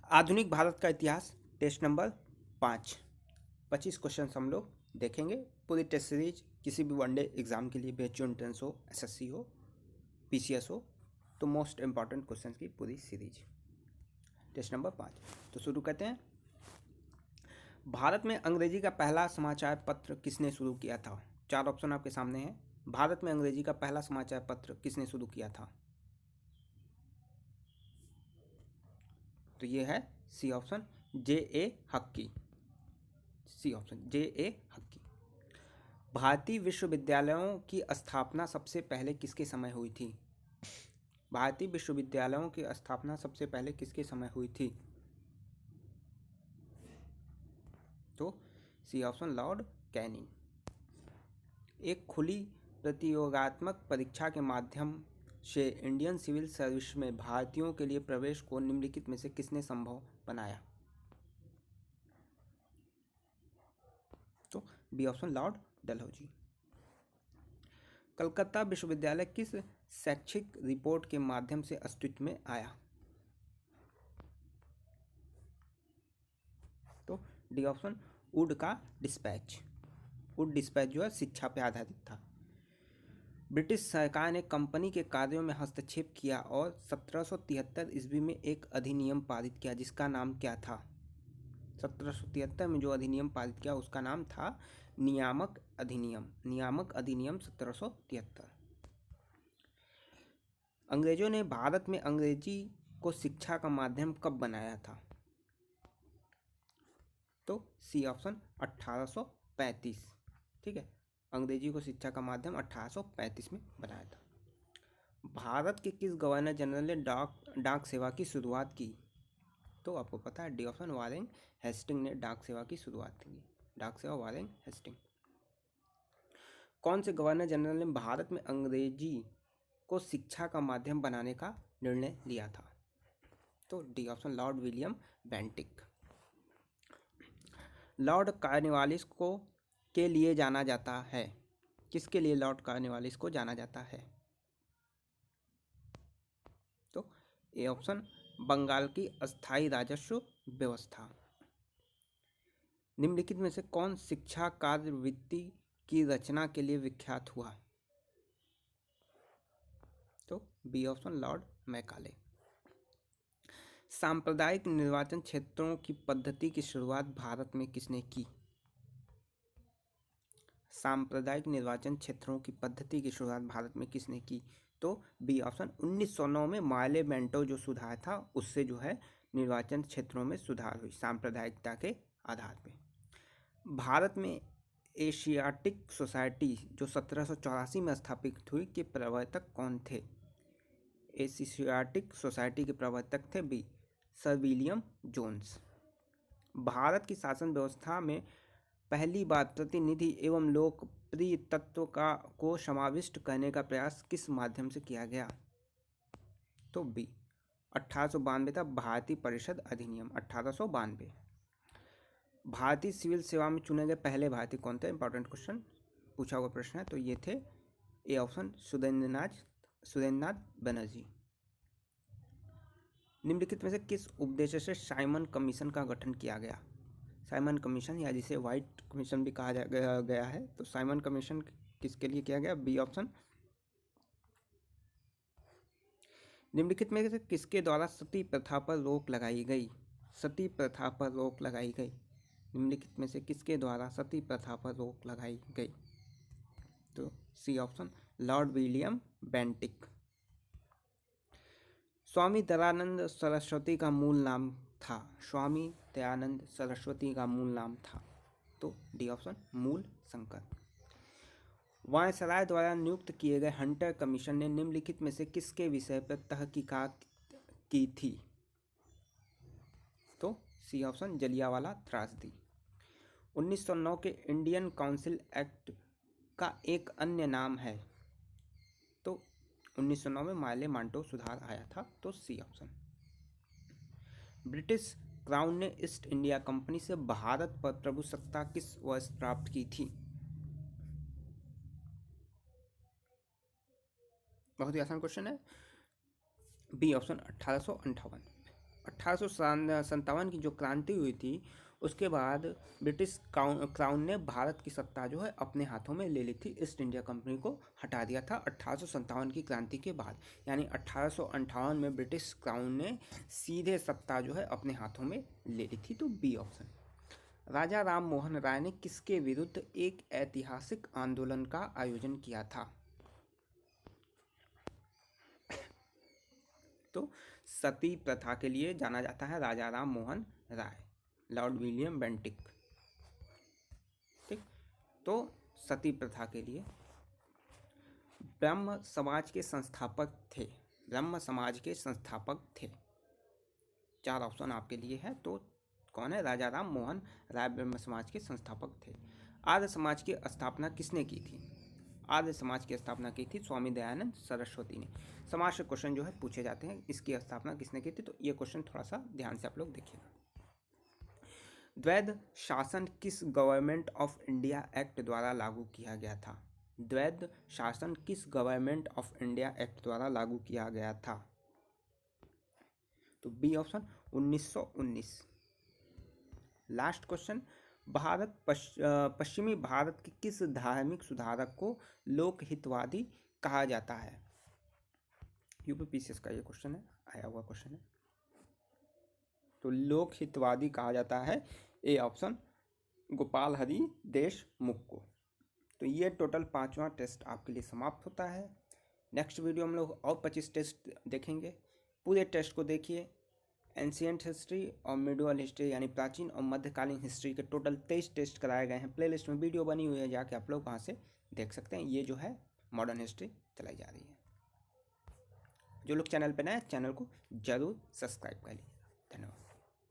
आधुनिक भारत का इतिहास, टेस्ट नंबर 5। 25 क्वेश्चन हम लोग देखेंगे। पूरी टेस्ट सीरीज किसी भी वनडे एग्जाम के लिए, BHU एंट्रेंस हो, SSC हो, PCS हो, तो मोस्ट इंपॉर्टेंट क्वेश्चन की पूरी सीरीज। टेस्ट नंबर 5 तो शुरू करते हैं। भारत में अंग्रेजी का पहला समाचार पत्र किसने शुरू किया था? 4 ऑप्शन आपके सामने हैं। भारत में अंग्रेजी का पहला समाचार पत्र किसने शुरू किया था? तो ये है सी ऑप्शन, J.A. हक्की। C option, J.A. हक्की। भारतीय विश्वविद्यालयों की स्थापना सबसे पहले किसके समय हुई थी? भारतीय विश्वविद्यालयों की स्थापना सबसे पहले किसके समय हुई थी? तो सी ऑप्शन, लॉर्ड कैनिंग। एक खुली प्रतियोगात्मक परीक्षा के माध्यम से इंडियन सिविल सर्विस में भारतीयों के लिए प्रवेश को निम्नलिखित में से किसने संभव बनाया? तो B option, Lord Dalhousie. Calcutta विश्वविद्यालय किस शैक्षिक रिपोर्ट के माध्यम से अस्तित्व में आया? तो डी ऑप्शन, वुड का डिस्पैच। वुड डिस्पैच जो है शिक्षा पर आधारित था। ब्रिटिश सरकार ने कंपनी के कार्यों में हस्तक्षेप किया और 1773 ईस्वी में एक अधिनियम पारित किया, जिसका नाम क्या था? 1773 में जो अधिनियम पारित किया उसका नाम था नियामक अधिनियम। नियामक अधिनियम 1773। अंग्रेजों ने भारत में अंग्रेजी को शिक्षा का माध्यम कब बनाया था? तो सी ऑप्शन, 1835। ठीक है, अंग्रेजी को शिक्षा का माध्यम 1835 में बनाया था। भारत के किस गवर्नर जनरल ने डाक सेवा की शुरुआत की? तो आपको पता है डी ऑप्शन, वारेन हेस्टिंग ने डाक सेवा की शुरुआत की। डाक सेवा, वारेन हेस्टिंग। कौन से गवर्नर जनरल ने भारत में अंग्रेजी को शिक्षा का माध्यम बनाने का निर्णय लिया था? तो D option, Lord William Bentinck. Lord Cornwallis को के लिए जाना जाता है? किसके लिए लॉर्ड कॉर्नवालिस को जाना जाता है? तो ए ऑप्शन, बंगाल की अस्थायी राजस्व व्यवस्था। निम्नलिखित में से कौन शिक्षा कार्यवृत्ति की रचना के लिए विख्यात हुआ? तो बी ऑप्शन, लॉर्ड मैकाले। सांप्रदायिक निर्वाचन क्षेत्रों की पद्धति की शुरुआत भारत में किसने की? सांप्रदायिक निर्वाचन क्षेत्रों की पद्धति की शुरुआत भारत में किसने की? तो बी ऑप्शन, 1909 में मार्ले मेंटो जो सुधार था उससे जो है निर्वाचन क्षेत्रों में सुधार हुई सांप्रदायिकता के आधार पे। भारत में एशियाटिक सोसाइटी जो 1784 में स्थापित हुई के प्रवर्तक कौन थे? एशियाटिक सोसाइटी के प्रवर्तक थे B, Sir William Jones. Bharat की शासन व्यवस्था में पहली बार प्रतिनिधि एवं लोकप्रिय तत्व को समाविष्ट करने का प्रयास किस माध्यम से किया गया? तो बी, 1892 था भारतीय परिषद अधिनियम 1892। भारतीय सिविल सेवा में चुने गए पहले भारतीय कौन थे? इंपॉर्टेंट क्वेश्चन पूछा हुआ प्रश्न है। तो ये थे ए ऑप्शन, सुरेंद्रनाथ बनर्जी। निम्नलिखित में से किस उद्देश्य से साइमन कमीशन का गठन किया गया? साइमन कमीशन या जिसे व्हाइट कमीशन भी कहा गया है, तो साइमन कमीशन किसके लिए किया गया? B option. निम्नलिखित में से किसके द्वारा सती प्रथा पर रोक लगाई गई? सती प्रथा पर रोक लगाई गई। निम्नलिखित में से किसके द्वारा सती प्रथा पर रोक लगाई गई? तो C option, Lord William Bentinck. Swami Dayanand Saraswati का मूल नाम था? स्वामी दयानंद सरस्वती का मूल नाम था? तो डी ऑप्शन, मूल शंकर। वायसराय द्वारा नियुक्त किए गए हंटर कमीशन ने निम्नलिखित में से किसके विषय पर तहकीकात की थी? तो सी ऑप्शन, जलियांवाला त्रासदी। 1909 के इंडियन काउंसिल एक्ट का एक अन्य नाम है? तो 1909 में मार्ले मेंटो सुधार आया था। तो सी ऑप्शन। ब्रिटिश क्राउन ने ईस्ट इंडिया कंपनी से भारत पर प्रभुसत्ता किस वर्ष प्राप्त की थी? बहुत ही आसान क्वेश्चन है। B option, 1858। 1857 की जो क्रांति हुई थी उसके बाद ब्रिटिश क्राउन ने भारत की सत्ता जो है अपने हाथों में ले ली थी। ईस्ट इंडिया कंपनी को हटा दिया था 1857 की क्रांति के बाद, यानी 1858 में ब्रिटिश क्राउन ने सीधे सत्ता जो है अपने हाथों में ले ली थी। तो बी ऑप्शन। राजा राम मोहन राय ने किसके विरुद्ध एक ऐतिहासिक आंदोलन का आयोजन किया था? तो सती प्रथा के लिए जाना जाता है राजा Ram Mohan Roy, Lord William Bentinck. ठीक, तो सती प्रथा के लिए। ब्रह्म समाज के संस्थापक थे, ब्रह्म समाज के संस्थापक थे। 4 ऑप्शन आपके लिए है। तो कौन है? राजा राम मोहन राय ब्रह्म समाज के संस्थापक थे। आर्य समाज की स्थापना किसने की थी? आर्य समाज की स्थापना की थी स्वामी दयानंद सरस्वती ने। समाज से क्वेश्चन जो है पूछे जाते हैं, इसकी स्थापना किसने की थी? तो ये क्वेश्चन थोड़ा सा ध्यान से आप लोग देखिएगा। द्वैध शासन किस गवर्नमेंट ऑफ इंडिया एक्ट द्वारा लागू किया गया था? द्वैध शासन किस गवर्नमेंट ऑफ इंडिया एक्ट द्वारा लागू किया गया था? तो बी ऑप्शन 1919। लास्ट क्वेश्चन, पश्चिमी भारत के किस धार्मिक सुधारक को लोकहितवादी कहा जाता है? यूपीपीसीएस का ये क्वेश्चन है, आया हुआ क्वेश्चन है। तो लोकहितवादी कहा जाता है ए ऑप्शन गोपाल हरि देशमुख को। तो ये टोटल 5वां टेस्ट आपके लिए समाप्त होता है। नेक्स्ट वीडियो हम लोग और 25 टेस्ट देखेंगे। पूरे टेस्ट को देखिए। एंशिएंट हिस्ट्री और मिडुअल हिस्ट्री यानी प्राचीन और मध्यकालीन हिस्ट्री के टोटल 23 टेस्ट कराए गए हैं। प्लेलिस्ट में वीडियो बनी हुई है, जाके आप लोग वहाँ से देख सकते हैं। ये जो है मॉडर्न हिस्ट्री चलाई जा रही है। जो लोग चैनल पर नए हैं चैनल को जरूर सब्सक्राइब कर लीजिए।